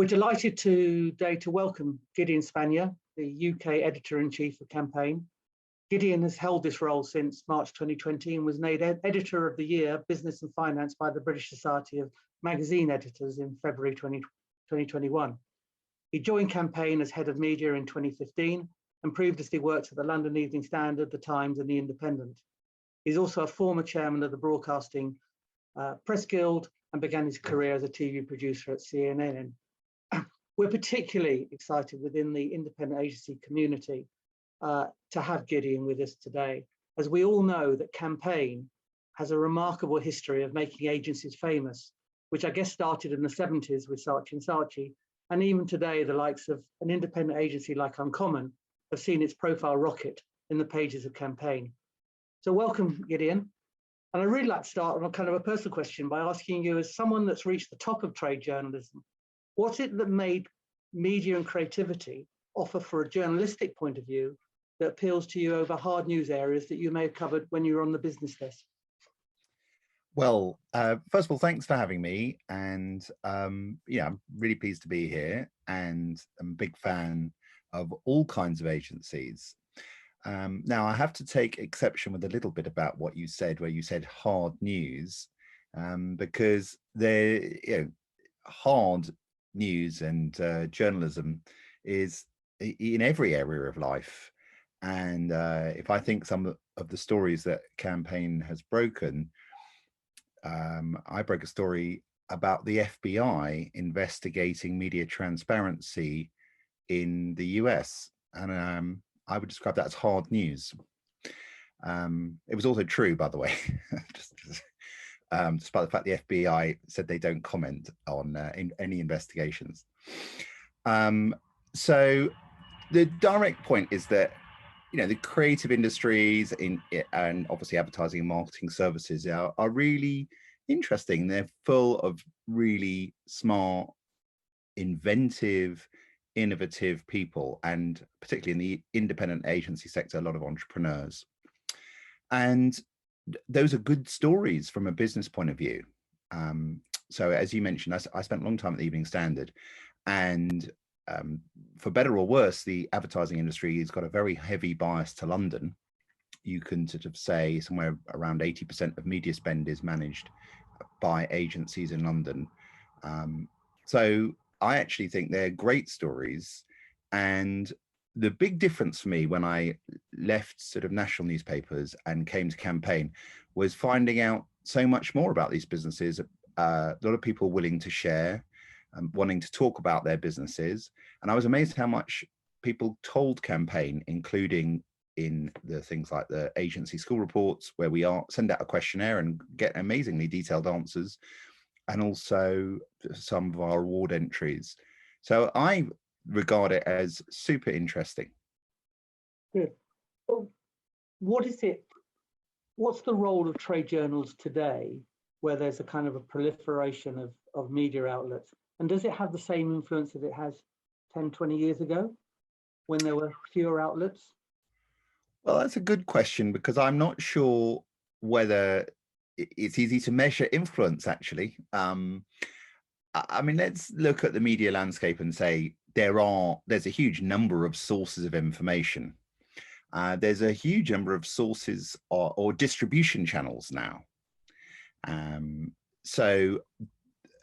We're delighted today to welcome Gideon Spanier, the UK Editor-in-Chief of Campaign. Gideon has held this role since March 2020 and was made Editor of the Year, Business and Finance by the British Society of Magazine Editors in February 2021. He joined Campaign as Head of Media in 2015 and previously worked at the London Evening Standard, The Times and The Independent. He's also a former chairman of the Broadcasting Press Guild and began his career as a TV producer at CNN. We're particularly excited within the independent agency community to have Gideon with us today, as we all know that Campaign has a remarkable history of making agencies famous, which I guess started in the 70s with Saatchi & Saatchi, and even today the likes of an independent agency like Uncommon have seen its profile rocket in the pages of Campaign. So welcome, Gideon. And I'd really like to start on a kind of a personal question by asking you, as someone that's reached the top of trade journalism, what's it that made media and creativity offer for a journalistic point of view that appeals to you over hard news areas that you may have covered when you were on the business desk? Well, first of all, thanks for having me. And yeah, I'm really pleased to be here, and I'm a big fan of all kinds of agencies. Now, I have to take exception with a little bit about what you said, where you said hard news, because hard news and journalism is in every area of life. And if I think some of the stories that Campaign has broken, I broke a story about the FBI investigating media transparency in the US, and I would describe that as hard news. It was also true, by the way, despite the fact the FBI said they don't comment on in any investigations. So the direct point is that, you know, the creative industries and obviously advertising and marketing services are really interesting. They're full of really smart, inventive, innovative people, and particularly in the independent agency sector, a lot of entrepreneurs. And those are good stories from a business point of view. So as you mentioned, I spent a long time at the Evening Standard, and for better or worse, the advertising industry has got a very heavy bias to London. You can sort of say somewhere around 80% of media spend is managed by agencies in London. So I actually think they're great stories. And the big difference for me when I left sort of national newspapers and came to Campaign was finding out so much more about these businesses. A lot of people willing to share, wanting to talk about their businesses. And I was amazed how much people told Campaign, including in the things like the agency school reports, where we send out a questionnaire and get amazingly detailed answers, and also some of our award entries. So I regard it as super interesting. Good. Well, what's the role of trade journals today, where there's a kind of a proliferation of media outlets? And does it have the same influence that it has 10, 20 years ago when there were fewer outlets? Well, that's a good question, because I'm not sure whether it's easy to measure influence, actually. I mean, let's look at the media landscape and say there's a huge number of sources of information. There's a huge number of sources or distribution channels now. So,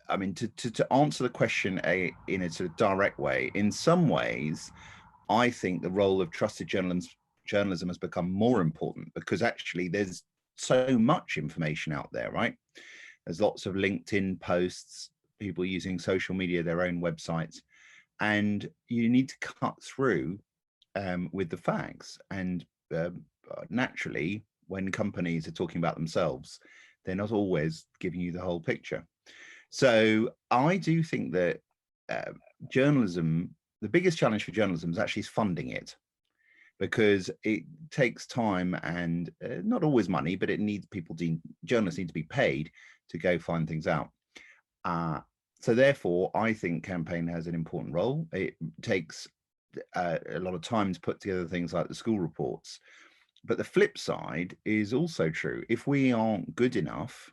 I mean, to answer the question in a sort of direct way, in some ways, I think the role of trusted journalism has become more important, because actually there's so much information out there, right? There's lots of LinkedIn posts, people using social media, their own websites, and you need to cut through with the facts. And naturally, when companies are talking about themselves, they're not always giving you the whole picture. So I do think that journalism, the biggest challenge for journalism is actually funding it, because it takes time and not always money, but it needs journalists need to be paid to go find things out. So therefore, I think Campaign has an important role. It takes a lot of time to put together things like the school reports. But the flip side is also true. If we aren't good enough,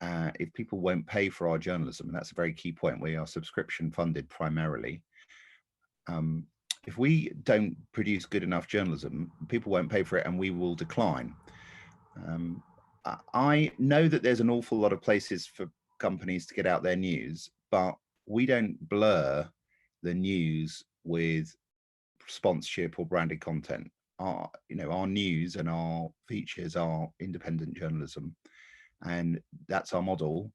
if people won't pay for our journalism, and that's a very key point, we are subscription funded primarily. If we don't produce good enough journalism, people won't pay for it and we will decline. I know that there's an awful lot of places for companies to get out their news, but we don't blur the news with sponsorship or branded content. Our news and our features are independent journalism, and that's our model.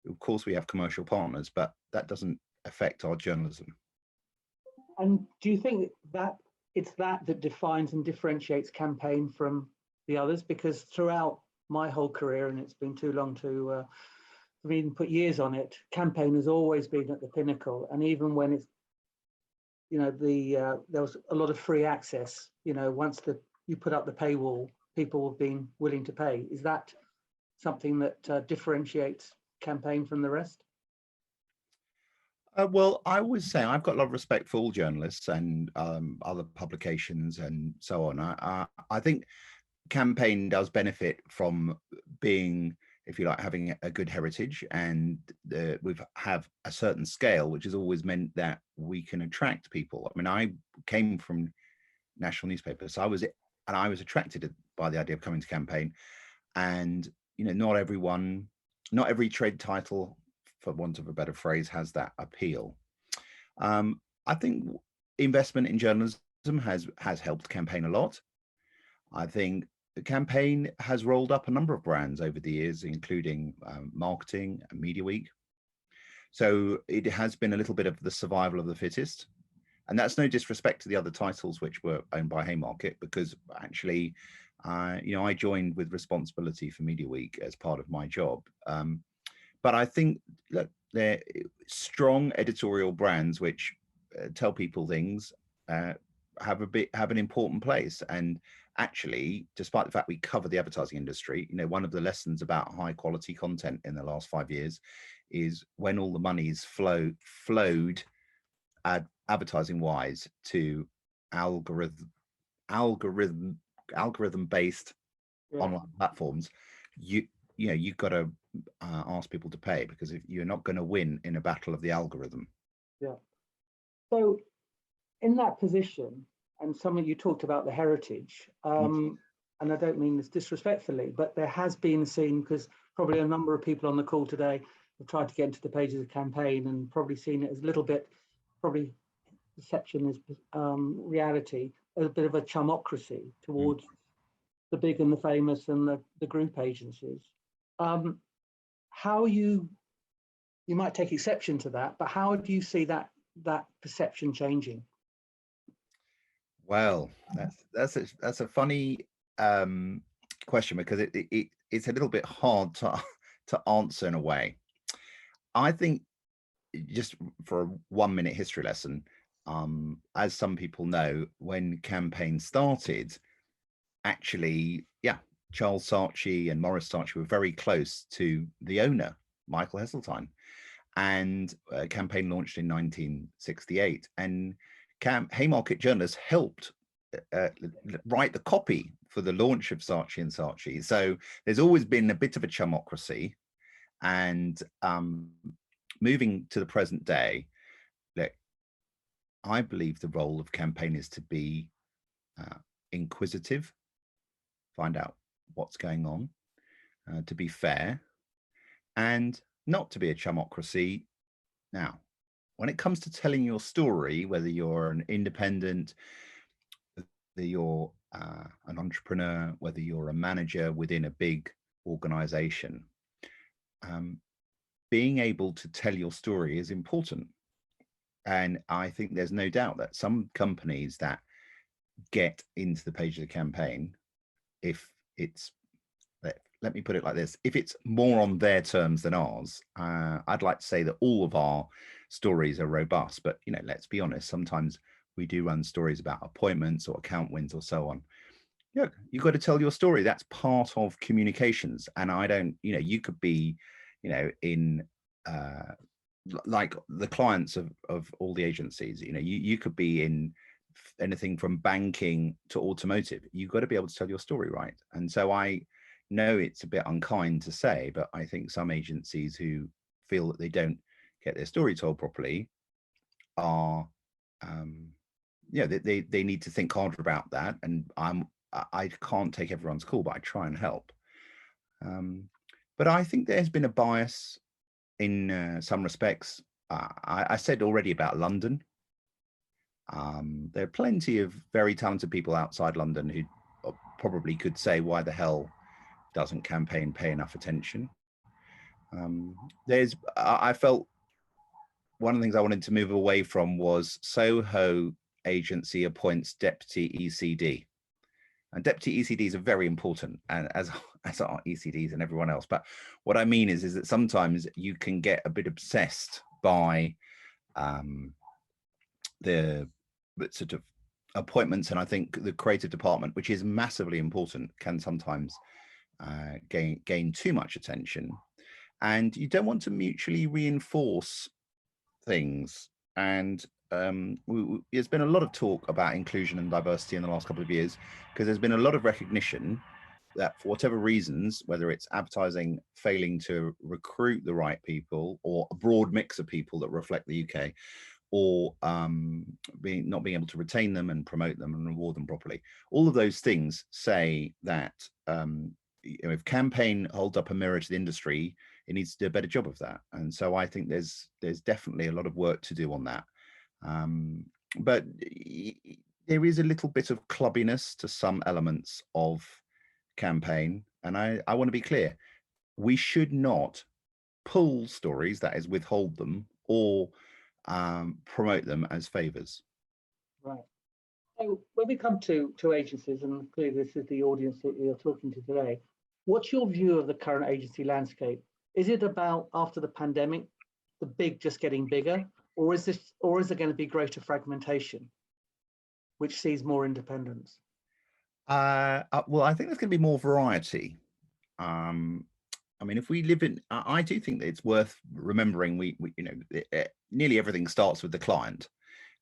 Of course, we have commercial partners, but that doesn't affect our journalism. And do you think that it's that defines and differentiates Campaign from the others? Because throughout my whole career, and it's been too long to even put years on it, Campaign has always been at the pinnacle. And even when it's, there was a lot of free access, once you put up the paywall, people have been willing to pay. Is that something that differentiates Campaign from the rest? Well, I would say I've got a lot of respect for all journalists and other publications and so on. I think Campaign does benefit from being, if you like, having a good heritage, and we've have a certain scale, which has always meant that we can attract people. I mean, I came from national newspapers, so I was attracted by the idea of coming to Campaign, and not every trade title, for want of a better phrase, has that appeal. I think investment in journalism has helped Campaign a lot. I think the Campaign has rolled up a number of brands over the years, including marketing and Media Week. So it has been a little bit of the survival of the fittest. And that's no disrespect to the other titles which were owned by Haymarket, because actually, I joined with responsibility for Media Week as part of my job. But I think that they're strong editorial brands which tell people things, have an important place. And actually, despite the fact we cover the advertising industry, one of the lessons about high quality content in the last 5 years is when all the money's flowed advertising wise to algorithm based online platforms, you've got to ask people to pay, because if you're not going to win in a battle of the algorithm. Yeah. So in that position, and some of you talked about the heritage, and I don't mean this disrespectfully, but there has been seen, because probably a number of people on the call today have tried to get into the pages of Campaign and probably seen it as a little bit, probably perception is reality, a bit of a chumocracy towards the big and the famous and the group agencies. How you might take exception to that, but how do you see that perception changing? Well, that's a funny question, because it's a little bit hard to answer in a way. I think, just for a 1-minute history lesson, as some people know, when Campaign started, actually, Charles Saatchi and Maurice Saatchi were very close to the owner, Michael Heseltine, and Campaign launched in 1968, and Haymarket journalists helped write the copy for the launch of Saatchi and Saatchi. So there's always been a bit of a chumocracy, and moving to the present day, I believe the role of Campaign is to be inquisitive, find out what's going on, to be fair, and not to be a chumocracy. Now, when it comes to telling your story, whether you're an independent, whether you're an entrepreneur, whether you're a manager within a big organization, being able to tell your story is important. And I think there's no doubt that some companies that get into the page of the Campaign, if it's, let me put it like this, if it's more on their terms than ours, I'd like to say that all of our stories are robust, but let's be honest, sometimes we do run stories about appointments or account wins or so on. You've got to tell your story. That's part of communications. And I don't, you could be, in like the clients of all the agencies, you could be in anything from banking to automotive. You've got to be able to tell your story right. And so I know it's a bit unkind to say, but I think some agencies who feel that they don't get their story told properly are, they need to think harder about that. And I can't take everyone's call, but I try and help. But I think there's been a bias in some respects. I said already about London. There are plenty of very talented people outside London who probably could say, why the hell doesn't campaign pay enough attention? I felt one of the things I wanted to move away from was Soho agency appoints deputy ECD. And deputy ECDs are very important, and as are ECDs and everyone else. But what I mean is that sometimes you can get a bit obsessed by the sort of appointments, and I think the creative department, which is massively important, can sometimes gain too much attention, and you don't want to mutually reinforce things. And there's been a lot of talk about inclusion and diversity in the last couple of years, because there's been a lot of recognition that for whatever reasons, whether it's advertising failing to recruit the right people, or a broad mix of people that reflect the UK, or not being able to retain them and promote them and reward them properly, all of those things say that if campaign holds up a mirror to the industry, it needs to do a better job of that. And so I think there's definitely a lot of work to do on that. But there is a little bit of clubbiness to some elements of campaign. And I want to be clear, we should not pull stories, that is withhold them, or promote them as favors. Right. So when we come to agencies, and clearly this is the audience that you're talking to today, what's your view of the current agency landscape? Is it about, after the pandemic, the big just getting bigger, or is there going to be greater fragmentation, which sees more independence? Well, I think there's going to be more variety. I mean, if we live in, I do think that it's worth remembering. We nearly everything starts with the client.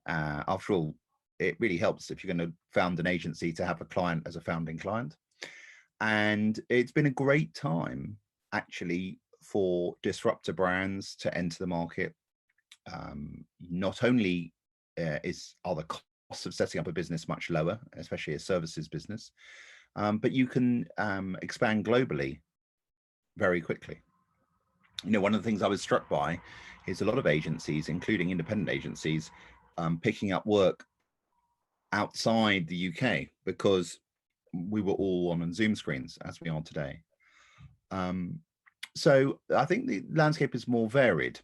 After all, it really helps if you're going to found an agency to have a client as a founding client. And it's been a great time, actually, for disruptor brands to enter the market. Not only are the costs of setting up a business much lower, especially a services business, but you can expand globally very quickly. One of the things I was struck by is a lot of agencies, including independent agencies, picking up work outside the UK, because we were all on Zoom screens, as we are today. So I think the landscape is more varied.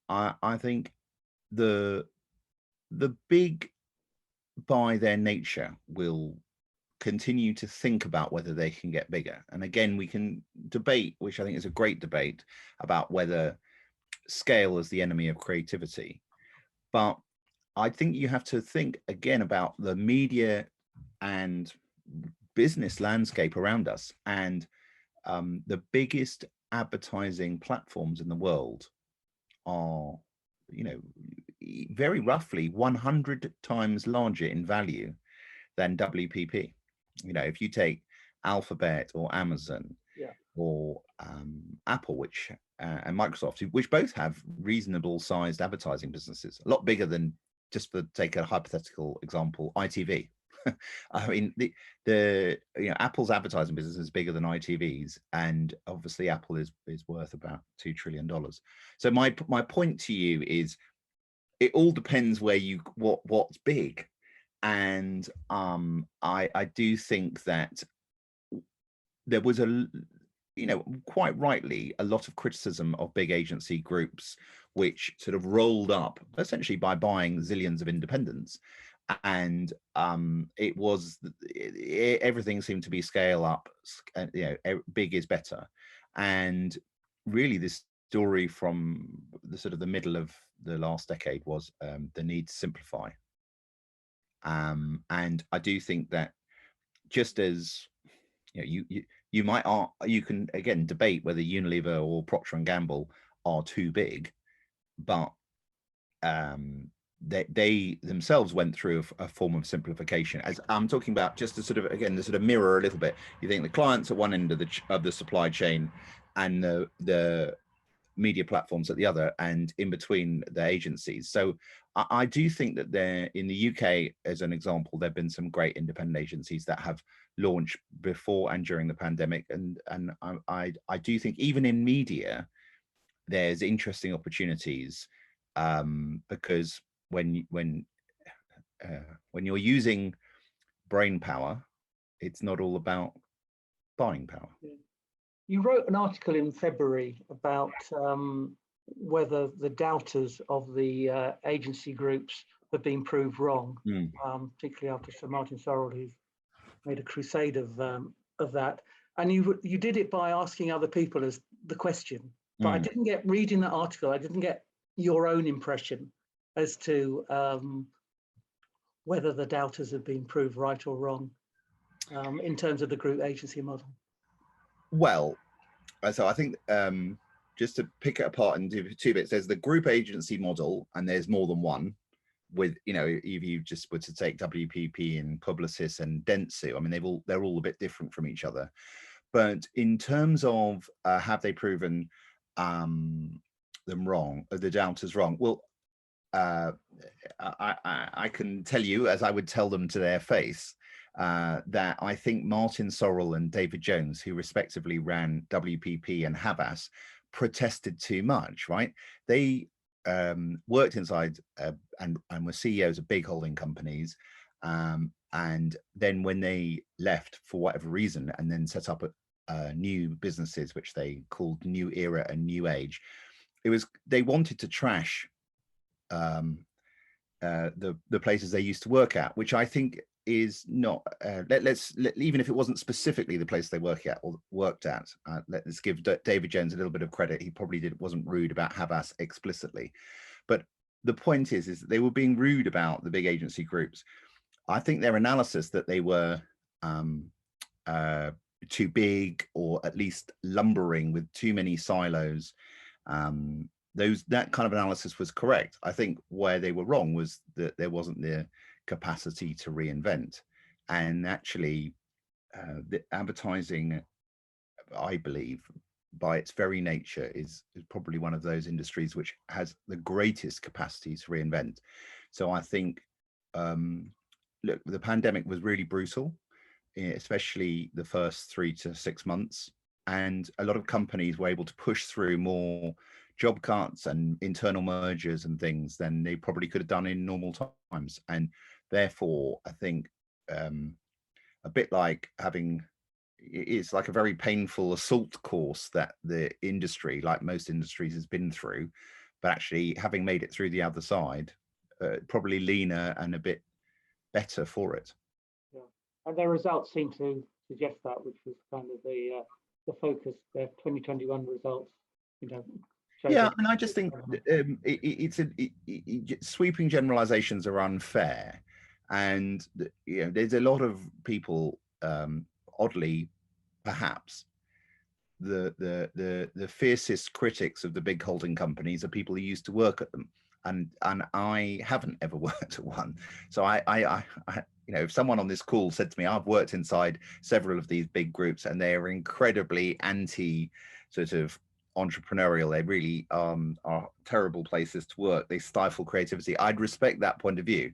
I think the big, by their nature, will continue to think about whether they can get bigger. And again, we can debate, which I think is a great debate, about whether scale is the enemy of creativity. But I think you have to think again about the media and business landscape around us. And the biggest advertising platforms in the world are, very roughly 100 times larger in value than WPP. If you take Alphabet or Amazon, or Apple, which and Microsoft, which both have reasonable sized advertising businesses, a lot bigger than, just for take a hypothetical example, ITV. I mean, the Apple's advertising business is bigger than ITV's, and obviously Apple is worth about $2 trillion. So my point to you is, it all depends where what's big. And I do think that there was quite rightly, a lot of criticism of big agency groups, which sort of rolled up essentially by buying zillions of independents. And everything seemed to be scale up, big is better. And really, this story from the middle of the last decade was the need to simplify. And I do think that, just as you can again debate whether Unilever or Procter & Gamble are too big, but they themselves went through a form of simplification. As I'm talking about, just to sort of, again, the sort of mirror a little bit. You think the clients at one end of the supply chain, and the media platforms at the other, and in between the agencies. So I do think that there, in the UK, as an example, there have been some great independent agencies that have launched before and during the pandemic, and I do think even in media there's interesting opportunities, because when you're using brain power, it's not all about buying power. You wrote an article in February about whether the doubters of the agency groups have been proved wrong, particularly after Sir Martin Sorrell, who's made a crusade of that. And you did it by asking other people as the question. But I didn't get, reading that article, I didn't get your own impression as to whether the doubters have been proved right or wrong in terms of the group agency model. Well, so I think just to pick it apart into two bits, there's the group agency model, and there's more than one. With, you know, if you just were to take WPP and Publicis and Dentsu, I mean, they're all a bit different from each other. But in terms of have they proven them wrong, the doubters wrong? Well, I can tell you, as I would tell them to their face, that I think Martin Sorrell and David Jones, who respectively ran WPP and Havas, protested too much, right? They worked inside and were CEOs of big holding companies, and then when they left for whatever reason and then set up new businesses, which they called New Era and New Age, they wanted to trash the places they used to work at, which I think is not, even if it wasn't specifically the place they worked at, let's give David Jones a little bit of credit. He probably wasn't rude about Havas explicitly, but the point is that they were being rude about the big agency groups. I think their analysis that they were too big, or at least lumbering with too many silos, that kind of analysis was correct. I think where they were wrong was that there wasn't the capacity to reinvent. And actually, the advertising, I believe, by its very nature, is probably one of those industries which has the greatest capacity to reinvent. So I think, look, the pandemic was really brutal, especially the first 3 to 6 months. And a lot of companies were able to push through more job cuts and internal mergers and things than they probably could have done in normal times. And therefore, I think a bit like it's like a very painful assault course that the industry, like most industries, has been through, but actually having made it through the other side, probably leaner and a bit better for it. Yeah, and their results seem to suggest that, which was kind of the focus, their 2021 results, you know. Yeah, and I just think sweeping generalizations are unfair, and you know, there's a lot of people, oddly, perhaps, the fiercest critics of the big holding companies are people who used to work at them, and I haven't ever worked at one. So I you know, if someone on this call said to me, I've worked inside several of these big groups and they're incredibly anti sort of entrepreneurial, they really are terrible places to work, they stifle creativity, I'd respect that point of view.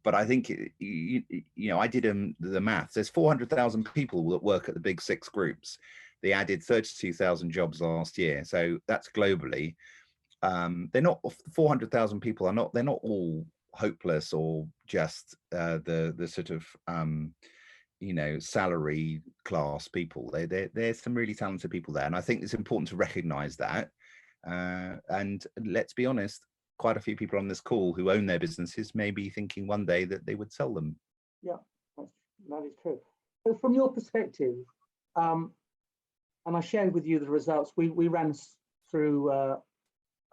But I think, you know, I did the maths. There's 400,000 people that work at the big 6 groups. They added 32,000 jobs last year, so that's globally. They're not 400,000 people they're not all hopeless or just the sort of you know, salary class people. There's some really talented people there, and I think it's important to recognize that. And let's be honest, quite a few people on this call who own their businesses may be thinking one day that they would sell them. Yeah, that is true. So from your perspective, and I shared with you the results, we ran through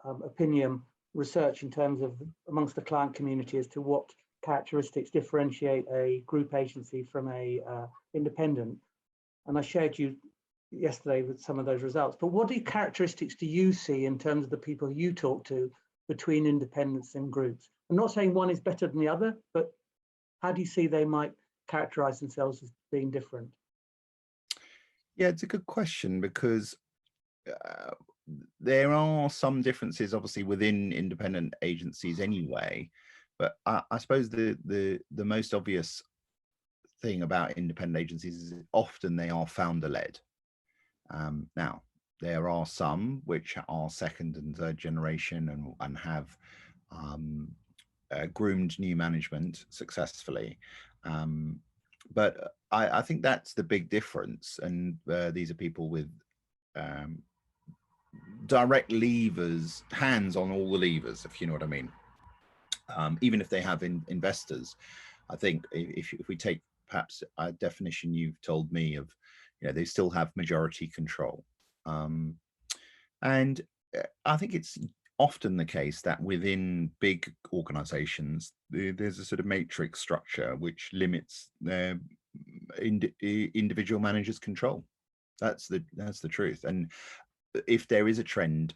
opinion research in terms of amongst the client community as to what characteristics differentiate a group agency from a independent, and I shared you yesterday with some of those results. But what characteristics do you see in terms of the people you talk to between independents and groups? I'm not saying one is better than the other, but how do you see they might characterize themselves as being different? Yeah, it's a good question, because uh, there are some differences obviously within independent agencies anyway, but I suppose the most obvious thing about independent agencies is often they are founder led. Now there are some which are second and third generation and have groomed new management successfully, but I think that's the big difference, and these are people with um, direct levers, hands on all the levers, if you know what I mean. Even if they have investors, I think if we take perhaps a definition you've told me of, they still have majority control. And I think it's often the case that within big organizations, there's a sort of matrix structure which limits their individual managers' control. That's the truth. And if there is a trend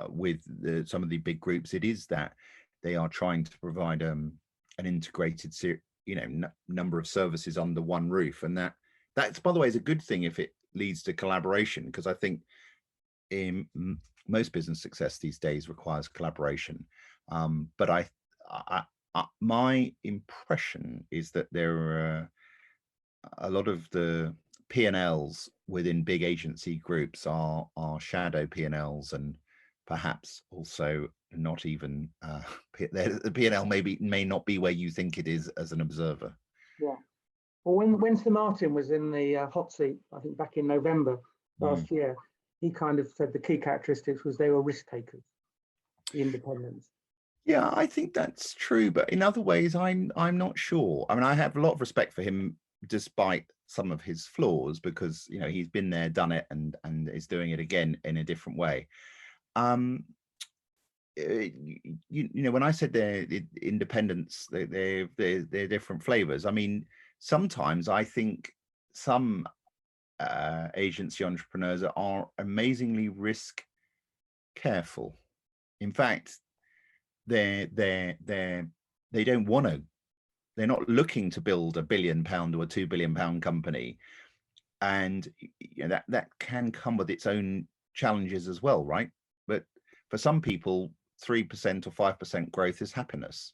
with some of the big groups, it is that they are trying to provide an integrated number of services under one roof, and that's, by the way, is a good thing if it leads to collaboration, because I think in most business success these days requires collaboration. But my impression is that there are a lot of the P&Ls within big agency groups are shadow P&Ls, and perhaps also not even the P&L may not be where you think it is as an observer. Yeah. Well, when Sir Martin was in the hot seat, I think back in November last year, he kind of said the key characteristics was they were risk takers, the independents. Yeah, I think that's true, but in other ways, I'm not sure. I mean, I have a lot of respect for him, despite some of his flaws, because he's been there, done it, and is doing it again in a different way. When I said they're independents, they're different flavors. I mean, sometimes I think some agency entrepreneurs are amazingly risk careful. In fact, they don't want to. They're not looking to build £1 billion or a £2 billion company, and that can come with its own challenges as well, right? But for some people, 3% or 5% growth is happiness.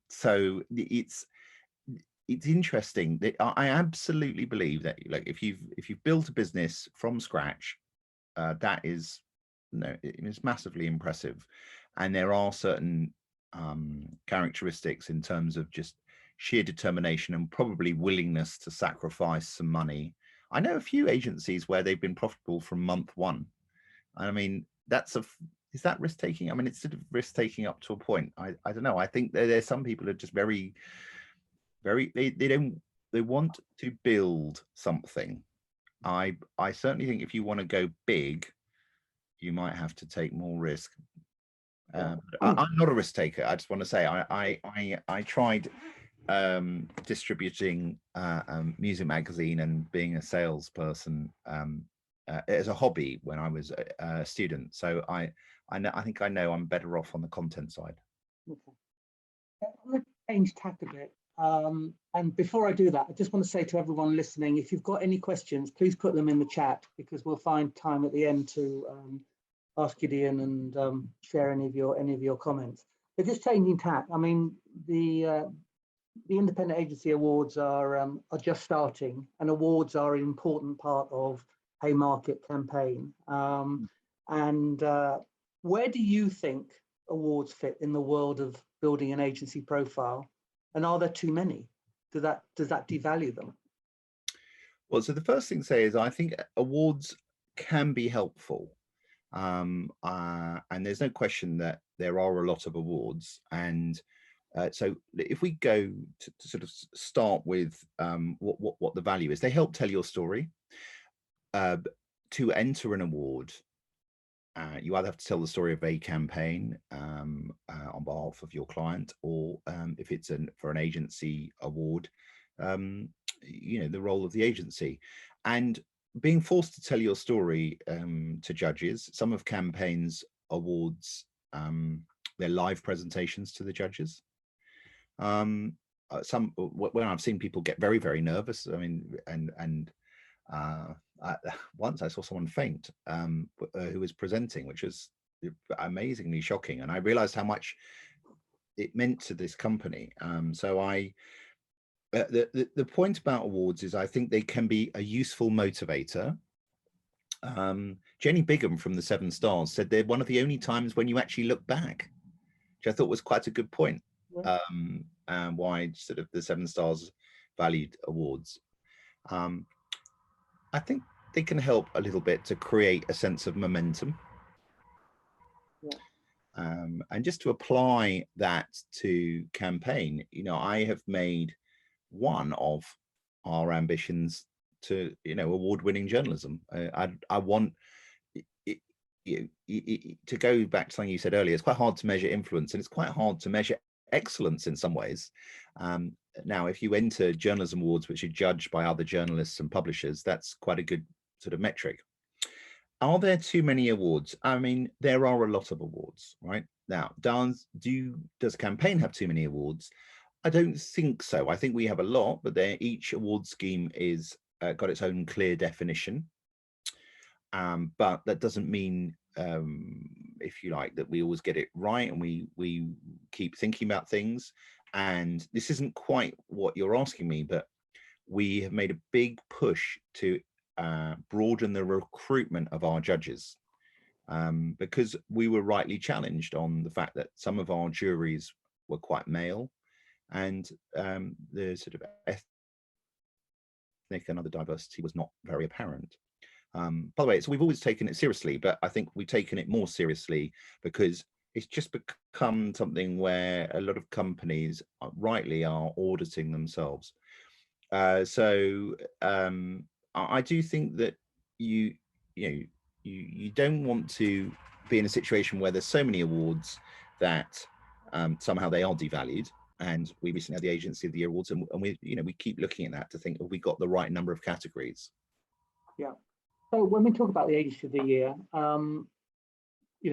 So it's interesting that I absolutely believe that, like, if you've built a business from scratch, that is it's massively impressive, and there are certain characteristics in terms of just sheer determination and probably willingness to sacrifice some money. I know a few agencies where they've been profitable from month one. I mean, is that risk taking? I mean, it's sort of risk taking up to a point. I don't know. I think there's some people who are just very, very, they want to build something. I certainly think if you want to go big, you might have to take more risk. I'm not a risk taker. I just want to say I tried distributing music magazine and being a salesperson as a hobby when I was a student. So I think I know I'm better off on the content side. Okay. I'm going to change tack a bit. And before I do that, I just want to say to everyone listening, if you've got any questions, please put them in the chat, because we'll find time at the end to ask Gideon and share any of your comments. But just changing tack, I mean, the independent agency awards are just starting, and awards are an important part of a market campaign. And where do you think awards fit in the world of building an agency profile? And are there too many? Does that devalue them? Well, so the first thing to say is I think awards can be helpful. And there's no question that there are a lot of awards. And so if we go to sort of start with what the value is, they help tell your story. To enter an award, you either have to tell the story of a campaign on behalf of your client, or if it's for an agency award, the role of the agency. And being forced to tell your story to judges, some of campaigns awards, their live presentations to the judges. When I've seen people get very, very nervous, I mean, once I saw someone faint who was presenting, which was amazingly shocking, and I realized how much it meant to this company. The point about awards is I think they can be a useful motivator. Jenny Bigham from the 7 Stars said they're one of the only times when you actually look back, which I thought was quite a good point. Yeah. Why sort of the 7 Stars valued awards. I think they can help a little bit to create a sense of momentum. Yeah. And just to apply that to campaign, you know, I have made one of our ambitions to, you know, award-winning journalism. I want to go back to something you said earlier. It's quite hard to measure influence, and it's quite hard to measure excellence in some ways. Now, if you enter journalism awards, which are judged by other journalists and publishers, that's quite a good sort of metric. Are there too many awards? I mean, there are a lot of awards, right? Now, does campaign have too many awards? I don't think so. I think we have a lot, but each award scheme is got its own clear definition. But that doesn't mean, if you like, that we always get it right and we keep thinking about things. And this isn't quite what you're asking me, but we have made a big push to broaden the recruitment of our judges, because we were rightly challenged on the fact that some of our juries were quite male, and the sort of ethnic and other diversity was not very apparent. By the way, so we've always taken it seriously, but I think we've taken it more seriously because it's just become something where a lot of companies rightly are auditing themselves. I do think that you don't want to be in a situation where there's so many awards that somehow they are devalued. And we recently had the Agency of the Year awards, and we keep looking at that to think, have we got the right number of categories? Yeah. So when we talk about the Agency of the Year,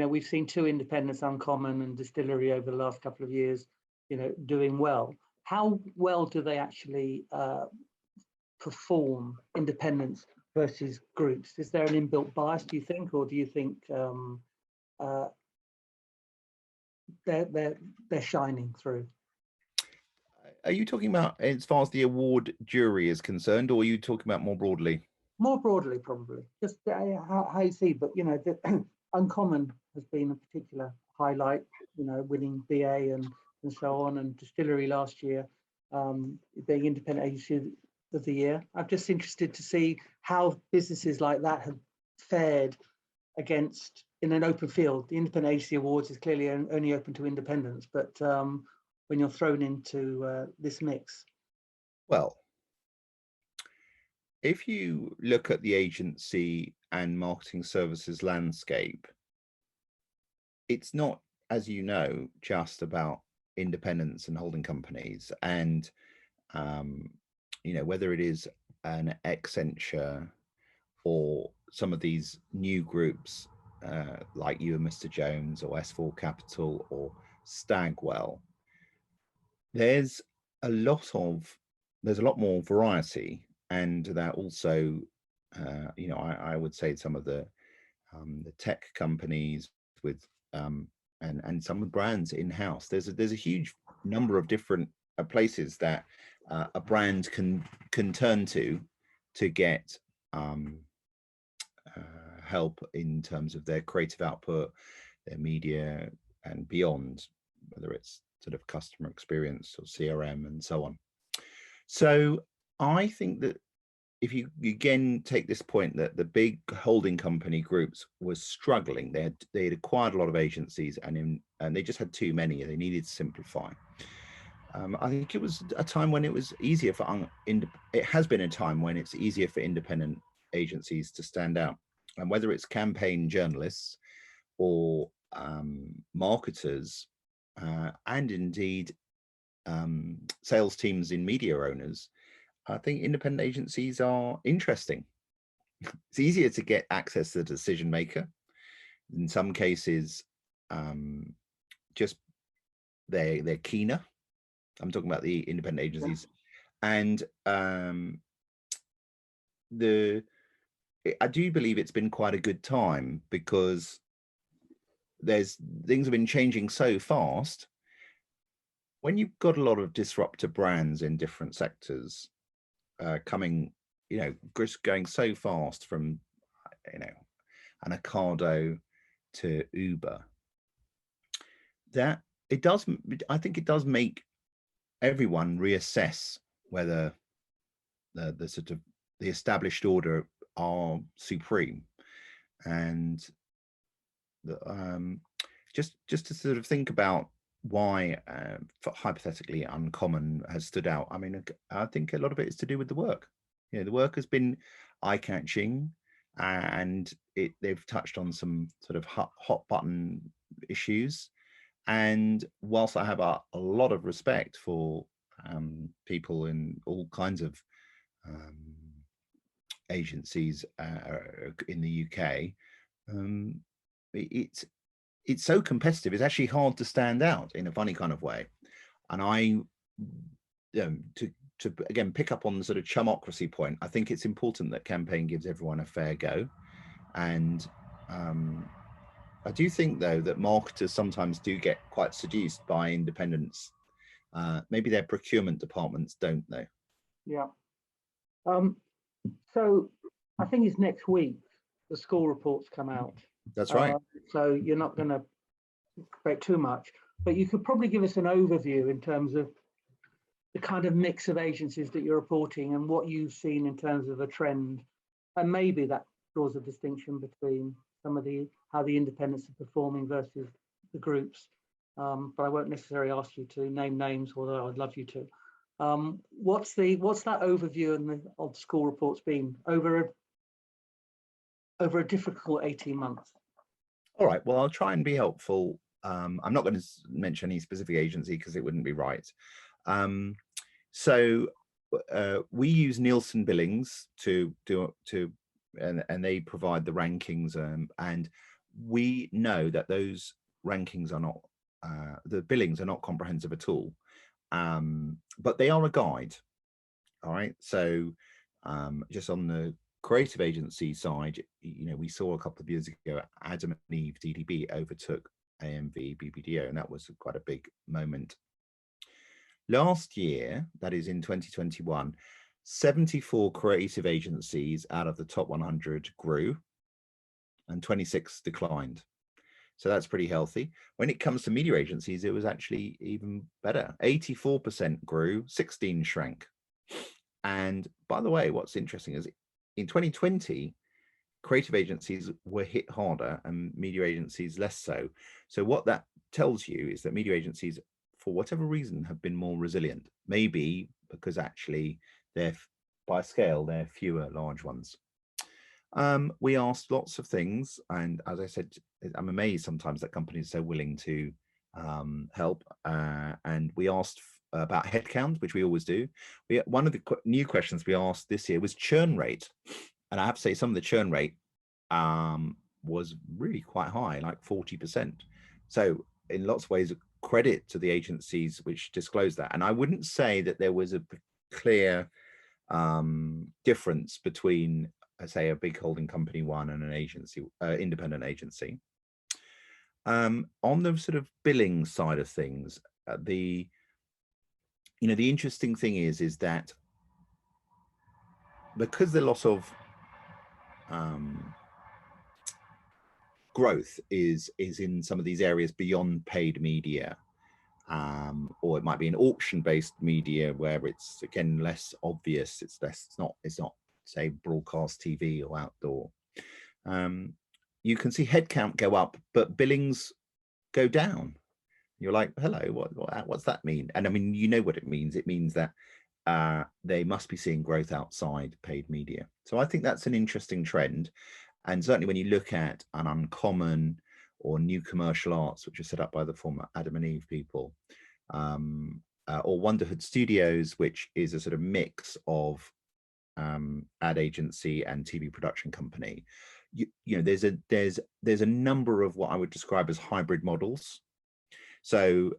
we've seen 2 independents, Uncommon and Distillery, over the last couple of years, doing well. How well do they actually perform, independents versus groups? Is there an inbuilt bias, do you think, or do you think they're shining through? Are you talking about as far as the award jury is concerned, or are you talking about more broadly? More broadly, probably. Just how you see, but Uncommon has been a particular highlight, winning BA and so on, and Distillery last year, being Independent Agency of the Year. I'm just interested to see how businesses like that have fared against in an open field. The Independent Agency Awards is clearly only open to independents, but when you're thrown into this mix. Well, if you look at the agency and marketing services landscape, it's not, as you know, just about independents and holding companies. And, whether it is an Accenture or some of these new groups like You and Mr. Jones or S4 Capital or Stagwell, there's a lot more variety. And that also, I would say some of the tech companies with and some brands in-house. There's a huge number of different places that a brand can turn to get help in terms of their creative output, their media, and beyond, whether it's sort of customer experience or CRM and so on. So I think that if you again take this point that the big holding company groups were struggling, they had acquired a lot of agencies and they just had too many, and they needed to simplify. I think it was a time when it was easier it has been a time when it's easier for independent agencies to stand out, and whether it's campaign journalists or marketers and indeed sales teams in media owners, I think independent agencies are interesting. It's easier to get access to the decision maker. In some cases, just they're keener. I'm talking about the independent agencies, and I do believe it's been quite a good time because things have been changing so fast. When you've got a lot of disruptor brands in different sectors coming, just going so fast from, an Ocado to Uber, that I think it does make everyone reassess whether the sort of the established order are supreme, and just to sort of think about why hypothetically Uncommon has stood out. I mean, I think a lot of it is to do with the work. The work has been eye-catching, and they've touched on some sort of hot button issues. And whilst I have a lot of respect for people in all kinds of agencies in the UK, it's so competitive. It's actually hard to stand out in a funny kind of way. And to again pick up on the sort of chumocracy point, I think it's important that Campaign gives everyone a fair go. And I do think, though, that marketers sometimes do get quite seduced by independents. Maybe their procurement departments don't, though. Yeah. So I think it's next week the school reports come out. That's right. So you're not going to expect too much, but you could probably give us an overview in terms of the kind of mix of agencies that you're reporting and what you've seen in terms of a trend, and maybe that draws a distinction between some of how the independents are performing versus the groups. But I won't necessarily ask you to name names, although I'd love you to. What's that overview of school reports been over a difficult 18 months? All right, well, I'll try and be helpful. I'm not going to mention any specific agency because it wouldn't be right. So we use Nielsen Billings and they provide the rankings, and we know that those rankings are not, the billings are not comprehensive at all, but they are a guide. All right, so just on the creative agency side, we saw a couple of years ago Adam and Eve DDB overtook AMV BBDO, and that was quite a big moment. Last year, that is in 2021, 74 creative agencies out of the top 100 grew and 26 declined. So that's pretty healthy. When it comes to media agencies, it was actually even better. 84% grew, 16 shrank. And by the way, what's interesting is in 2020, creative agencies were hit harder and media agencies less so. So what that tells you is that media agencies, for whatever reason, have been more resilient. Maybe because actually by scale, there are fewer large ones. We asked lots of things, and as I said, I'm amazed sometimes that companies are so willing to help. And we asked about headcount, which we always do. One of the new questions we asked this year was churn rate, and I have to say some of the churn rate was really quite high, like 40%. So in lots of ways, credit to the agencies which disclosed that. And I wouldn't say that there was a clear difference between, say, a big holding company one and an agency, independent agency. On the sort of billing side of things, the interesting thing is that because the loss of growth is in some of these areas beyond paid media, or it might be an auction-based media where it's again less obvious. It's not say broadcast TV or outdoor. You can see headcount go up, but billings go down. You're like, hello, what's that mean? And I mean, you know what it means. It means that they must be seeing growth outside paid media. So I think that's an interesting trend. And certainly when you look at an Uncommon or New Commercial Arts, which are set up by the former Adam and Eve people, or Wonderhood Studios, which is a sort of mix of ad agency and TV production company, you know, there's a number of what I would describe as hybrid models. So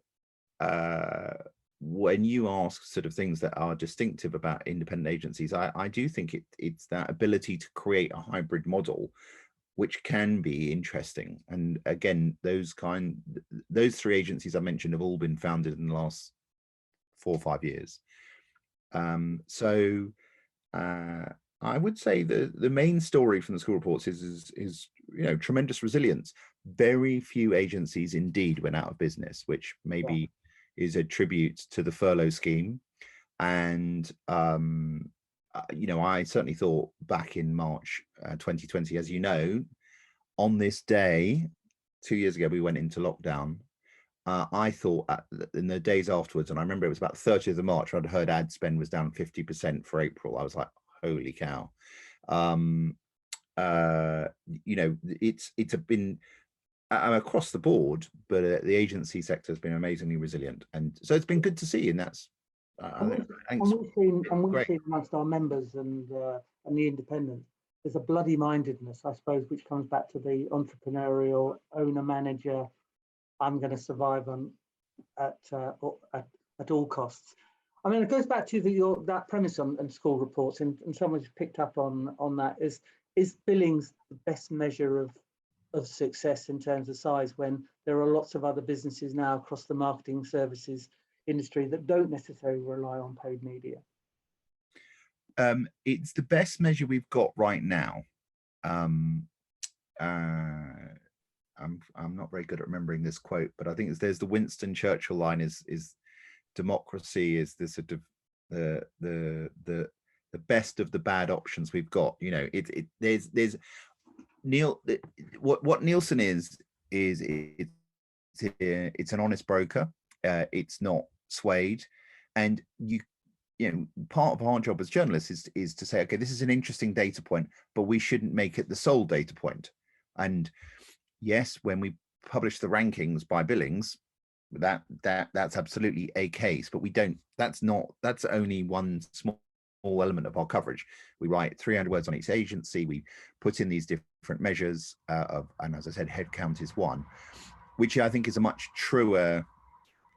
when you ask sort of things that are distinctive about independent agencies, I do think it's that ability to create a hybrid model, which can be interesting. And again, those three agencies I mentioned have all been founded in the last 4 or 5 years. I would say the main story from the school reports is you know, tremendous resilience. Very few agencies indeed went out of business, which maybe is a tribute to the furlough scheme. And you know, I certainly thought back in March 2020, as you know, on this day 2 years ago, we went into lockdown. I thought in the days afterwards, and I remember it was about 30th of March, I'd heard ad spend was down 50% for April. I was like, holy cow. You know, it's been across the board, but the agency sector has been amazingly resilient, and so it's been good to see. And that's and we've seen amongst our members and the independents, there's a bloody mindedness, I suppose, which comes back to the entrepreneurial owner manager. I'm going to survive at all costs. I mean, it goes back to that premise on school reports, and someone's picked up on that. Is Billings the best measure of success in terms of size, when there are lots of other businesses now across the marketing services industry that don't necessarily rely on paid media? It's the best measure we've got right now. I'm not very good at remembering this quote, but I think there's the Winston Churchill line: is democracy is the sort of the best of the bad options we've got. You know, there's what Nielsen is it's an honest broker. It's not swayed, and you know, part of our job as journalists is to say, okay, this is an interesting data point, but we shouldn't make it the sole data point. And yes, when we publish the rankings by Billings, that's absolutely a case, but we don't. That's only one small element of our coverage. We write 300 words on each agency. We put in these different measures and as I said, headcount is one, which I think is a much truer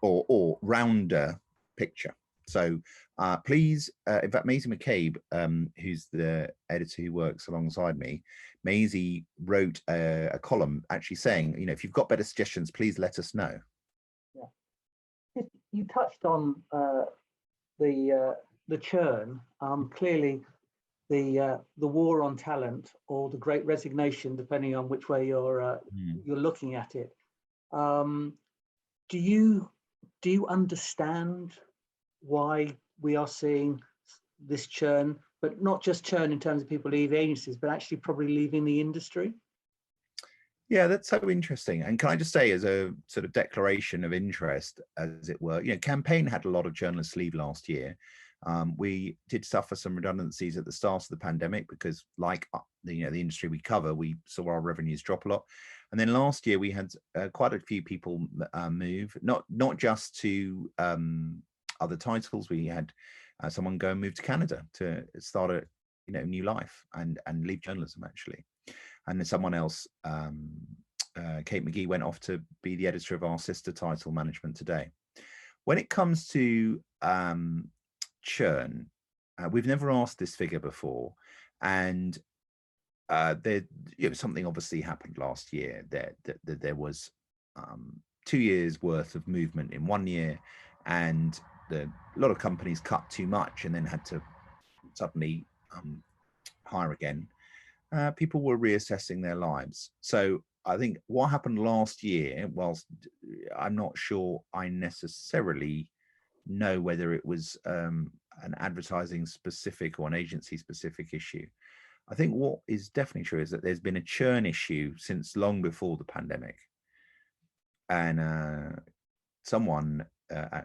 or rounder picture. So please, in fact, Maisie McCabe, who's the editor who works alongside me, Maisie wrote a column actually saying, you know, if you've got better suggestions, please let us know. Yeah, you touched on the churn. Clearly, the war on talent, or the Great Resignation, depending on which way you're looking at it. Do you understand why we are seeing this churn, but not just churn in terms of people leaving agencies, but actually probably leaving the industry? Yeah, that's so interesting. And can I just say, as a sort of declaration of interest, as it were, you know, Campaign had a lot of journalists leave last year. We did suffer some redundancies at the start of the pandemic because, like the industry we cover, we saw our revenues drop a lot. And then last year we had quite a few people move, not just to other titles. We had someone go and move to Canada to start a new life and leave journalism, actually. And then someone else, Kate McGee, went off to be the editor of our sister title, Management Today. When it comes to churn, we've never asked this figure before, and something obviously happened last year. There was 2 years worth of movement in 1 year, and a lot of companies cut too much and then had to suddenly hire again. People were reassessing their lives. So I think what happened last year, whilst I'm not sure I necessarily know whether it was an advertising specific or an agency specific issue, I think what is definitely true is that there's been a churn issue since long before the pandemic. And someone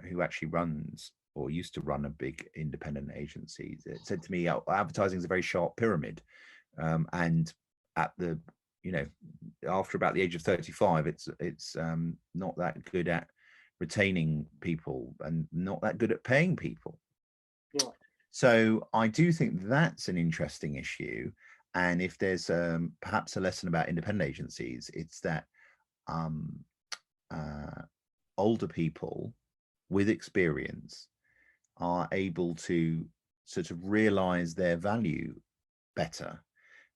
who actually runs or used to run a big independent agency said to me, advertising is a very sharp pyramid. And at the, after about the age of 35, it's not that good at retaining people and not that good at paying people. Yeah. So I do think that's an interesting issue. And if there's perhaps a lesson about independent agencies, it's that um, older people with experience are able to sort of realize their value better.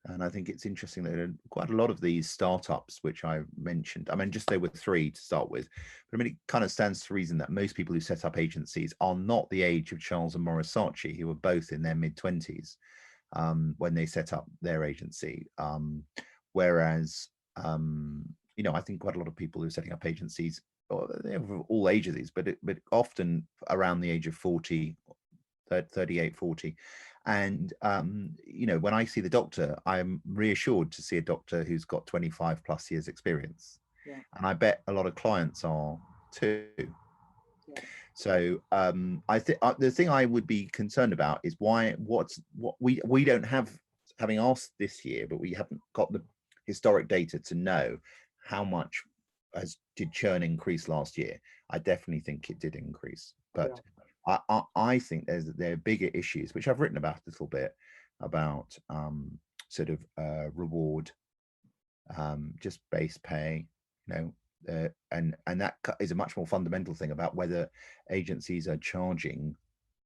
And I think it's interesting that quite a lot of these startups, which I mentioned, I mean, just there were three to start with, but I mean, it kind of stands to reason that most people who set up agencies are not the age of Charles and Maurice Saatchi, who were both in their mid-20s when they set up their agency. Whereas, I think quite a lot of people who are setting up agencies, they're of all ages, but often around the age of 40, 38, 40. And, when I see the doctor, I'm reassured to see a doctor who's got 25 plus years experience. Yeah. And I bet a lot of clients are too. Yeah. So I think the thing I would be concerned about is what we don't have, having asked this year, but we haven't got the historic data to know how much did churn increase last year. I definitely think it did increase, but I think there are bigger issues, which I've written about a little bit, about sort of reward, just base pay, and that is a much more fundamental thing about whether agencies are charging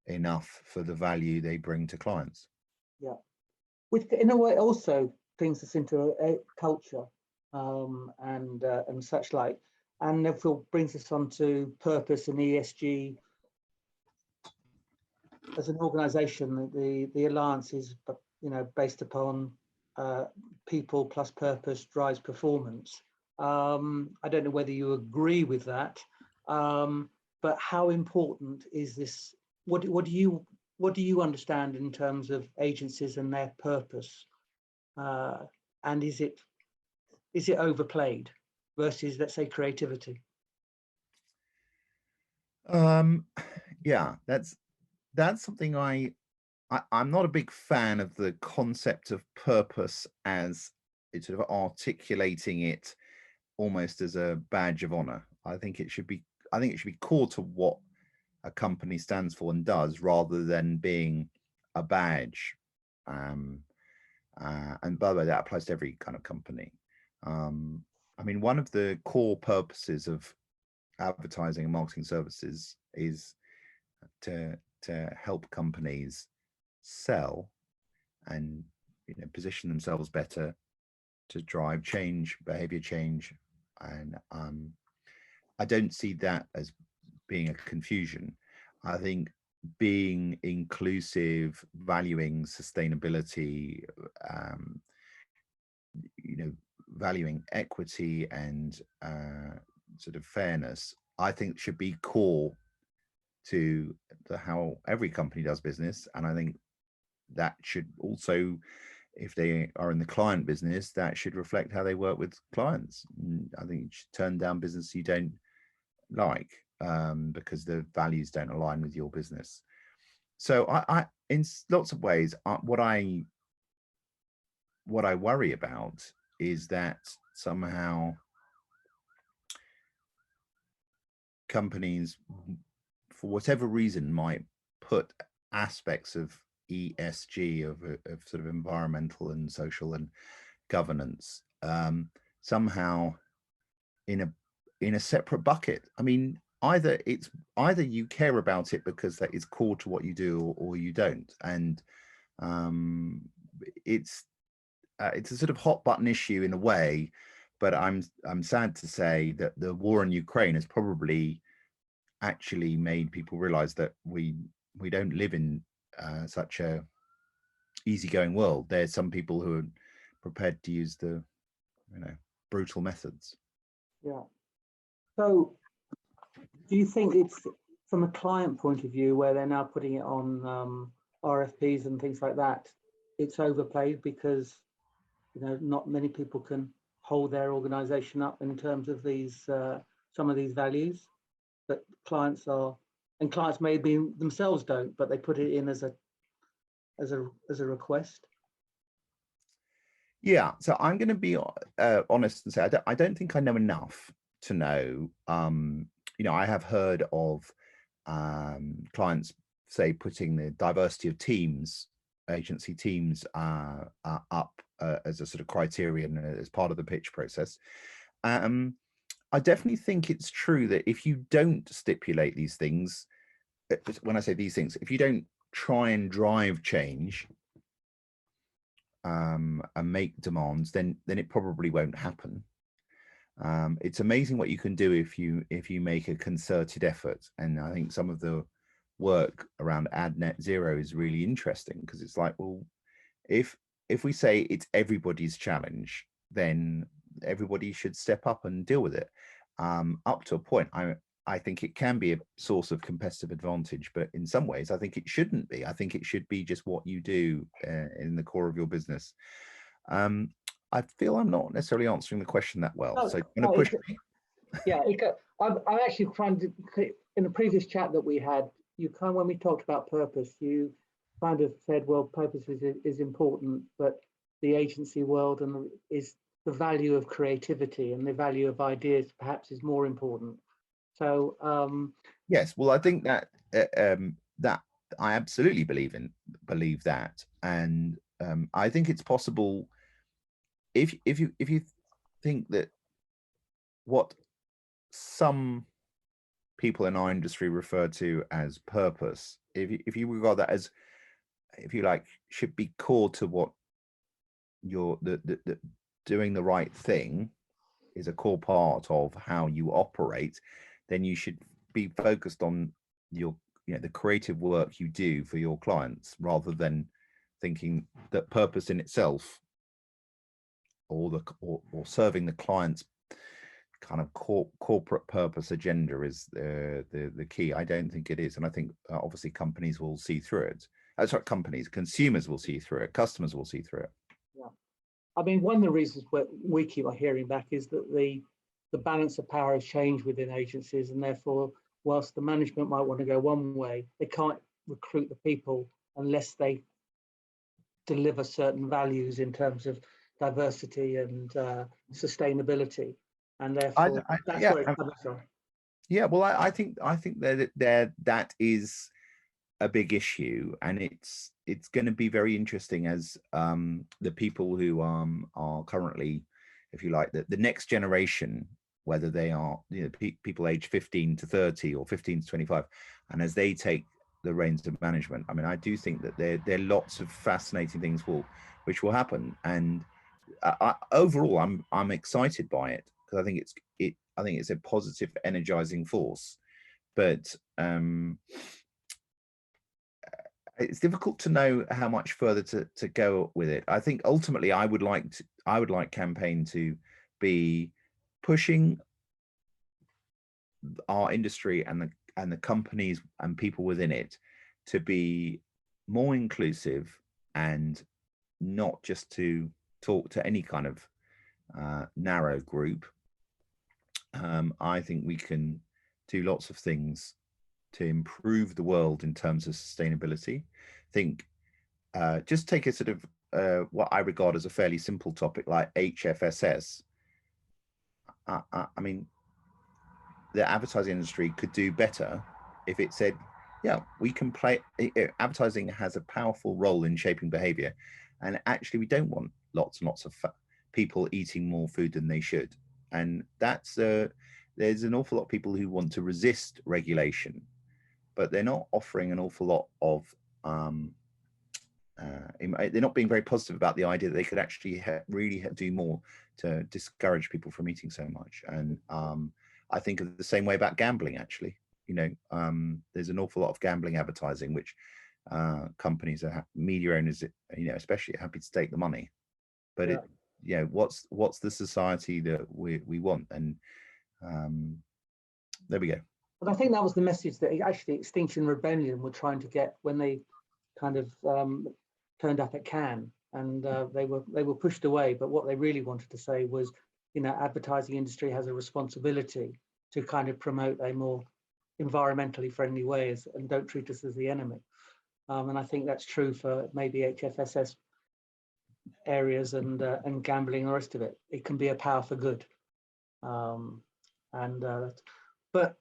enough for the value they bring to clients. Yeah, which in a way also brings us into a culture and such like, and therefore brings us on to purpose and ESG. As an organisation, the alliance is, based upon people plus purpose drives performance. I don't know whether you agree with that, but how important is this? What do you understand in terms of agencies and their purpose? And is it overplayed versus, let's say, creativity? Yeah, that's something I'm not a big fan of, the concept of purpose as it's sort of articulating it almost as a badge of honor. I think it should be core to what a company stands for and does, rather than being a badge. And by the way, that applies to every kind of company. I mean, one of the core purposes of advertising and marketing services is to help companies sell and position themselves better, to drive change, behavior change. And I don't see that as being a confusion. I think being inclusive, valuing sustainability, valuing equity and sort of fairness, I think should be core to how every company does business. And I think that should also, if they are in the client business, that should reflect how they work with clients. I think you should turn down business you don't like because the values don't align with your business. So I in lots of ways, what I worry about is that somehow companies, for whatever reason, might put aspects of ESG, of sort of environmental and social and governance, somehow in a separate bucket. I mean, either you care about it because that is core to what you do, or you don't. And it's a sort of hot button issue in a way. But I'm sad to say that the war in Ukraine has probably actually made people realize that we don't live in such a easygoing world. There's some people who are prepared to use the brutal methods. Yeah. So do you think it's, from a client point of view, where they're now putting it on RFPs and things like that, it's overplayed because not many people can hold their organization up in terms of these some of these values that clients maybe themselves don't, but they put it in as a request? Yeah, so I'm going to be honest and say I don't think I know enough to know. I have heard of clients say, putting the diversity of teams, agency teams up as a sort of criterion as part of the pitch process. I definitely think it's true that if you don't stipulate these things, when I say these things, if you don't try and drive change and make demands, then it probably won't happen. It's amazing what you can do if you make a concerted effort. And I think some of the work around Ad Net Zero is really interesting, because it's like, well, if we say it's everybody's challenge, then everybody should step up and deal with it. Up to a point, I think it can be a source of competitive advantage, but in some ways, I think it shouldn't be. I think it should be just what you do in the core of your business. I feel I'm not necessarily answering the question that well, so you're going to push me. Yeah, I'm actually trying to, in the previous chat that we had, you kind of, when we talked about purpose, you kind of said, well, purpose is important, but the agency world and is the value of creativity and the value of ideas perhaps is more important. So yes, well, I think that that I absolutely believe that, and I think it's possible if you think that what some people in our industry refer to as purpose, if you regard that as, if you like, should be core to what you're the doing the right thing is a core part of how you operate, then you should be focused on your, the creative work you do for your clients, rather than thinking that purpose in itself, or serving the client's kind of corporate purpose agenda is the key. I don't think it is, and I think obviously companies will see through it. Consumers will see through it, customers will see through it. Yeah, I mean, one of the reasons we keep hearing back is that the balance of power has changed within agencies, and therefore, whilst the management might want to go one way, they can't recruit the people unless they deliver certain values in terms of diversity and sustainability, and therefore that's where it's coming from. Yeah, well, I think that is a big issue, and it's going to be very interesting as the people who are currently, if you like, the next generation, whether they are people aged 15 to 30 or 15 to 25, and as they take the reins of management, I mean, I do think that there are lots of fascinating things which will happen, and overall, I'm excited by it, because I think it's a positive, energizing force, but it's difficult to know how much further to go with it. I think ultimately I would like Campaign to be pushing our industry and the companies and people within it to be more inclusive, and not just to talk to any kind of narrow group. I think we can do lots of things to improve the world in terms of sustainability. I think just take a sort of what I regard as a fairly simple topic like HFSS. I mean, the advertising industry could do better if it said, yeah, we can play, advertising has a powerful role in shaping behavior, and actually we don't want lots and lots of people eating more food than they should. And that's there's an awful lot of people who want to resist regulation, but they're not offering an awful lot of they're not being very positive about the idea that they could actually really do more to discourage people from eating so much. And I think of the same way about gambling, actually. There's an awful lot of gambling advertising which companies media owners, especially, are happy to take the money, but yeah. What's the society that we want? And there we go. But I think that was the message that actually Extinction Rebellion were trying to get when they kind of turned up at Cannes, and they were pushed away. But what they really wanted to say was, advertising industry has a responsibility to kind of promote a more environmentally friendly ways, and don't treat us as the enemy. And I think that's true for maybe HFSS areas and gambling and the rest of it. It can be a power for good. But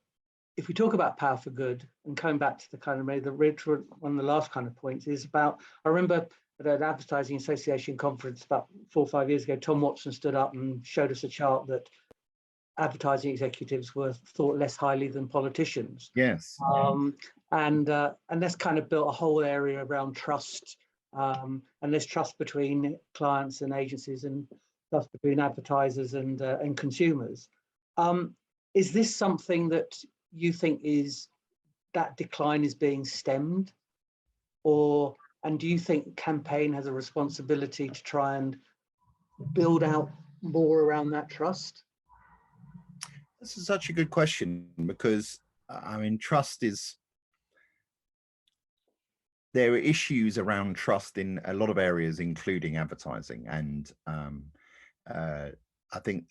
if we talk about power for good, and coming back to the kind of one of the last kind of points is about, I remember at an Advertising Association conference about 4 or 5 years ago, Tom Watson stood up and showed us a chart that advertising executives were thought less highly than politicians. Yes. And that's kind of built a whole area around trust, and there's trust between clients and agencies, and trust between advertisers and consumers. Is this something that you think is that decline is being stemmed, and do you think campaign has a responsibility to try and build out more around that trust? This is such a good question, because I mean, there are issues around trust in a lot of areas, including advertising. And I think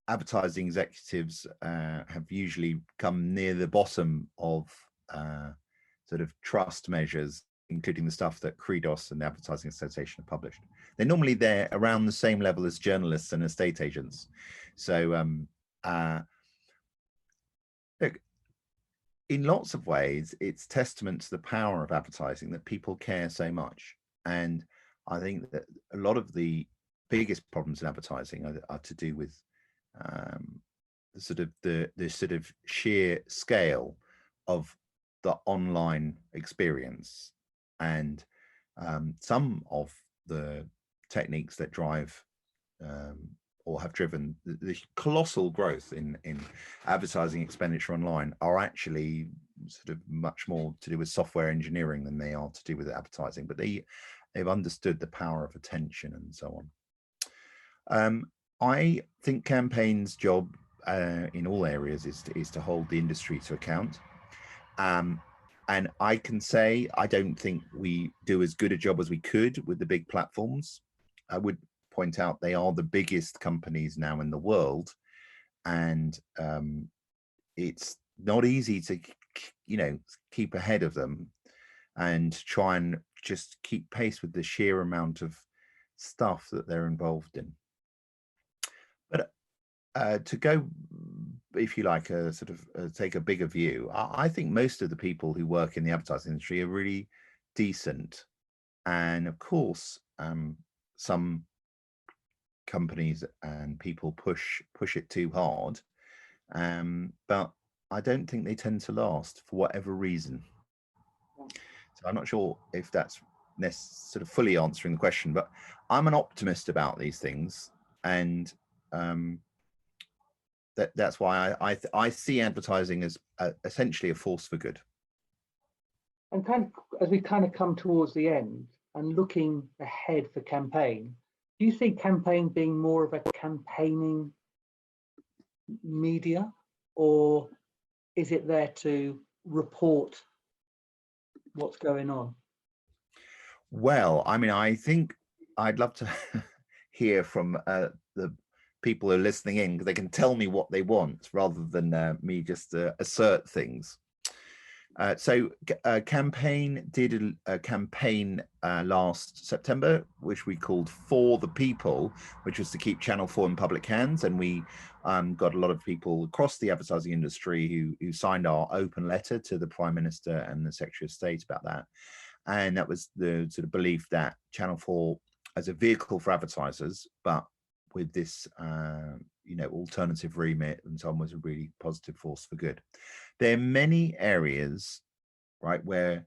advertising executives have usually come near the bottom of sort of trust measures, including the stuff that Credos and the Advertising Association have published. They're normally there around the same level as journalists and estate agents. So look, in lots of ways, it's testament to the power of advertising that people care so much. And I think that a lot of the biggest problems in advertising are to do with the sort of sheer scale of the online experience, and some of the techniques that drive or have driven the colossal growth in advertising expenditure online are actually sort of much more to do with software engineering than they are to do with advertising, but they've understood the power of attention and so on. I think campaign's job in all areas is to hold the industry to account. And I can say I don't think we do as good a job as we could with the big platforms. I would point out they are the biggest companies now in the world, and it's not easy to keep ahead of them and try and just keep pace with the sheer amount of stuff that they're involved in. But to go, if you like, take a bigger view, I think most of the people who work in the advertising industry are really decent, and of course some companies and people push it too hard, but I don't think they tend to last for whatever reason. So I'm not sure if that's sort of fully answering the question, but I'm an optimist about these things, and that's why I see advertising as essentially a force for good. And kind of, as we kind of come towards the end and looking ahead for campaign, do you see campaign being more of a campaigning media, or is it there to report what's going on? Well, I mean, I think I'd love to hear from the people who are listening in, because they can tell me what they want rather than me just assert things. So Campaign did a campaign last September, which we called For the People, which was to keep Channel 4 in public hands. And we got a lot of people across the advertising industry who signed our open letter to the Prime Minister and the Secretary of State about that. And that was the sort of belief that Channel 4 as a vehicle for advertisers, but with this alternative remit and so on, was a really positive force for good. There are many areas, right, where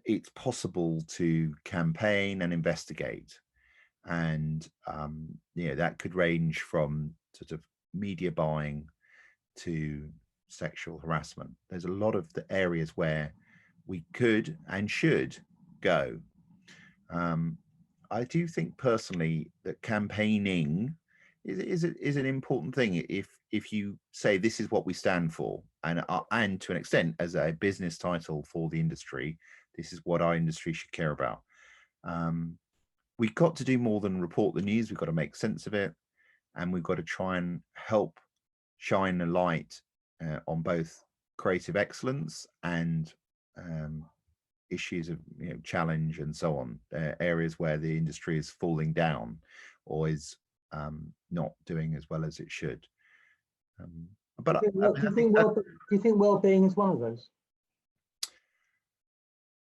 it's possible to campaign and investigate, and that could range from sort of media buying to sexual harassment. There's a lot of the areas where we could and should go. I do think personally that campaigning is an important thing if you say this is what we stand for, and to an extent as a business title for the industry, this is what our industry should care about. We've got to do more than report the news. We've got to make sense of it, and we've got to try and help shine a light on both creative excellence and issues of challenge and so on, areas where the industry is falling down or is not doing as well as it should. But Do you think well-being is one of those?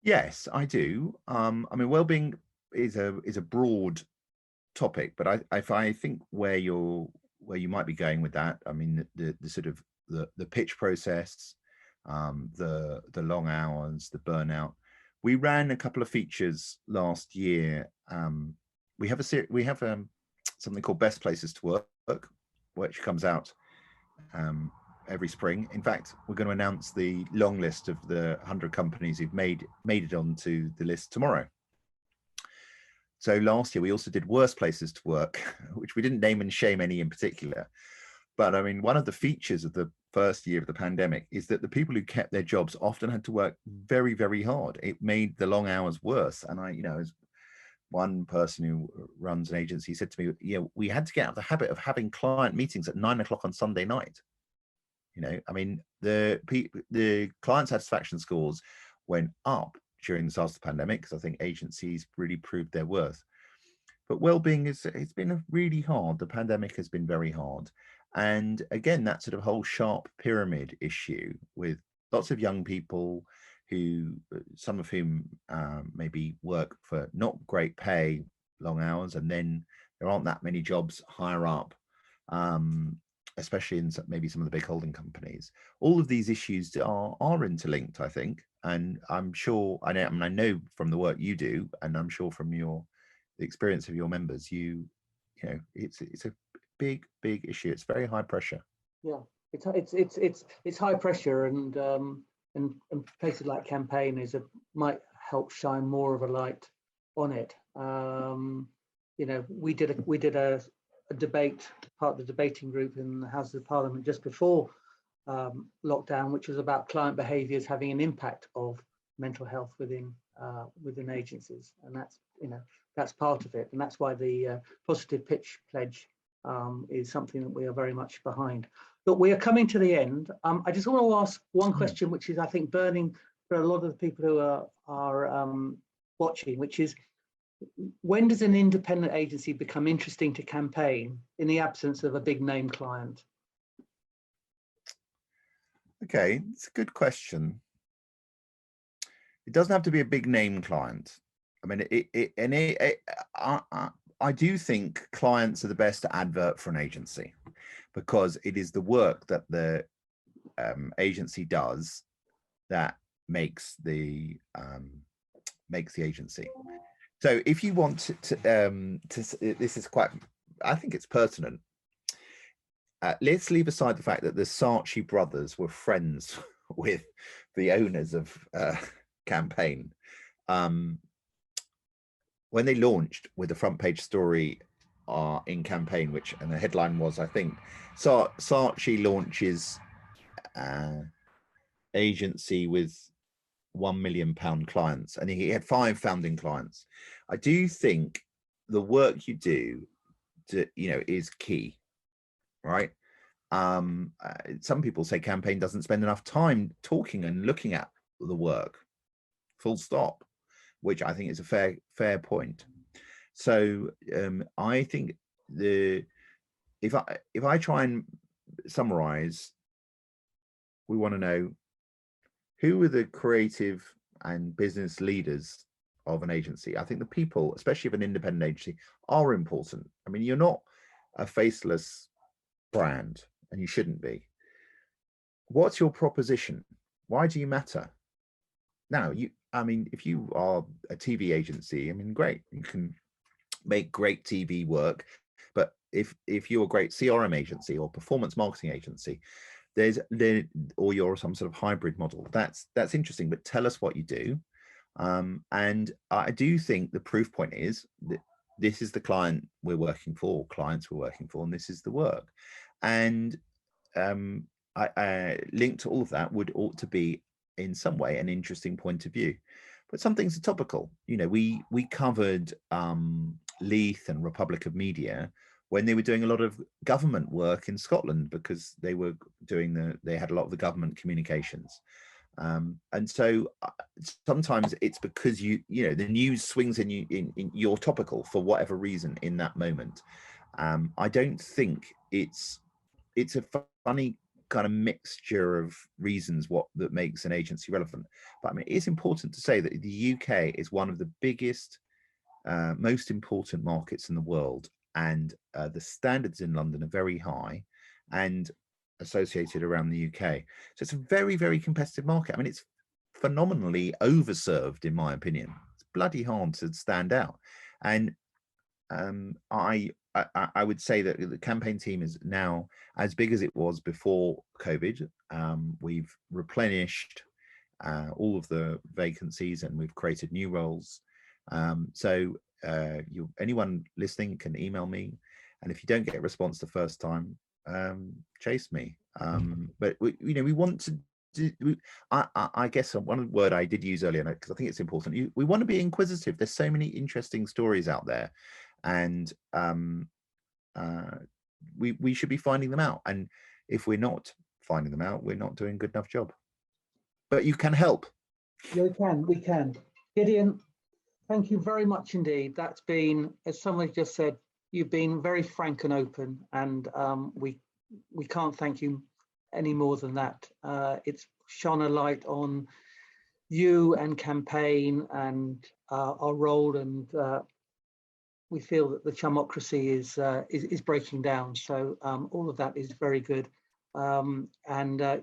yes, I do. I mean, well-being is a broad topic, but I think where you might be going with that, I mean, the sort of the pitch process, the long hours, the burnout. We ran a couple of features last year. We have something called Best Places to Work, which comes out every spring. In fact, we're going to announce the long list of the 100 companies who've made it onto the list tomorrow. So last year we also did Worst Places to Work, which we didn't name and shame any in particular. But I mean, one of the features of the first year of the pandemic is that the people who kept their jobs often had to work very, very hard. It made the long hours worse. And as one person who runs an agency said to me, we had to get out of the habit of having client meetings at 9 o'clock on Sunday night. I mean, the client satisfaction scores went up during the start of the pandemic because I think agencies really proved their worth. But well-being it's been really hard. The pandemic has been very hard. And again, that sort of whole sharp pyramid issue with lots of young people who, some of whom maybe work for not great pay, long hours, and then there aren't that many jobs higher up, especially in maybe some of the big holding companies. All of these issues are interlinked, I think. And I'm sure, I know from the work you do, and I'm sure from the experience of your members, it's a big issue. It's very high pressure. Yeah, it's high pressure, and places like Campaign might help shine more of a light on it. We did a debate, part of the debating group in the House of Parliament just before lockdown, which was about client behaviours having an impact of mental health within agencies, and that's part of it, and that's why the positive pitch pledge is something that we are very much behind. But we are coming to the end. I just want to ask one question, which is, I think, burning for a lot of the people who are watching, which is, when does an independent agency become interesting to Campaign in the absence of a big name client? Okay, it's a good question. It doesn't have to be a big name client. I mean, I do think clients are the best advert for an agency, because it is the work that the agency does that makes the agency. So if you want to this is quite, I think it's pertinent. Let's leave aside the fact that the Saatchi brothers were friends with the owners of Campaign. When they launched with the front page story in Campaign, and the headline was, I think, Saatchi launches agency with £1 million clients, and he had 5 founding clients. I do think the work you do is key, right? Some people say Campaign doesn't spend enough time talking and looking at the work, full stop, which I think is a fair point. So I think if I try and summarize, we want to know who are the creative and business leaders of an agency. I think the people, especially of an independent agency, are important. I mean, you're not a faceless brand, and you shouldn't be. What's your proposition? Why do you matter? Now, if you are a TV agency, I mean, great, you can make great TV work. But if you're a great CRM agency or performance marketing agency, or you're some sort of hybrid model, that's interesting. But tell us what you do. And I do think the proof point is that this is the client we're working for, clients we're working for, and this is the work. And I linked to all of that ought to be in some way an interesting point of view. But some things are topical. We covered Leith and Republic of Media when they were doing a lot of government work in Scotland, because they were they had a lot of the government communications. And so sometimes it's because the news swings in you're topical for whatever reason in that moment. I don't think it's a funny kind of mixture of reasons that makes an agency relevant. But I mean, it's important to say that the UK is one of the biggest, most important markets in the world, and the standards in London are very high and associated around the UK. So it's a very, very competitive market. I mean, it's phenomenally overserved, in my opinion. It's bloody hard to stand out. And I would say that the campaign team is now as big as it was before COVID. We've replenished all of the vacancies, and we've created new roles. So anyone listening can email me, and if you don't get a response the first time, chase me. But we want to do. I guess one word I did use earlier, because I think it's important. We want to be inquisitive. There's so many interesting stories out there, and we should be finding them out. And if we're not finding them out, we're not doing a good enough job. But you can help. Yeah, we can. Gideon, thank you very much indeed. That's been, as somebody just said, you've been very frank and open, and we can't thank you any more than that. It's shone a light on you and campaign and our role, and we feel that the chumocracy is breaking down. So all of that is very good. And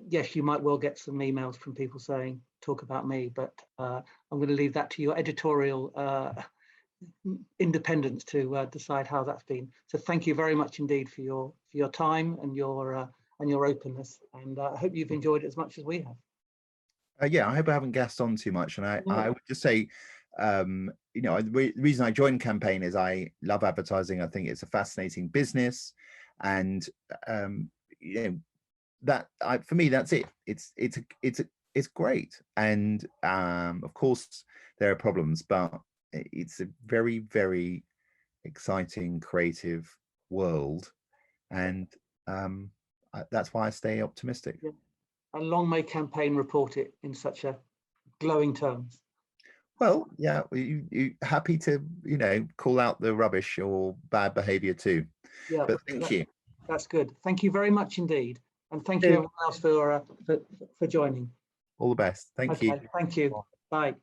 yes, you might well get some emails from people saying, talk about me, but I'm going to leave that to your editorial independence to decide how that's been. So thank you very much indeed for your time and your openness, and I hope you've enjoyed it as much as we have. Yeah, I hope I haven't gassed on too much. And I would just say, the reason I joined campaign is I love advertising. I think it's a fascinating business, and for me, that's it. It's great, and of course there are problems, but it's a very, very exciting, creative world, and that's why I stay optimistic. Yeah. And long may campaign report it in such a glowing terms. Well, yeah, you happy to call out the rubbish or bad behaviour too. Yeah, but thank you. That's good. Thank you very much indeed, and thank you everyone else for joining. All the best. Thank you. Thank you. Bye.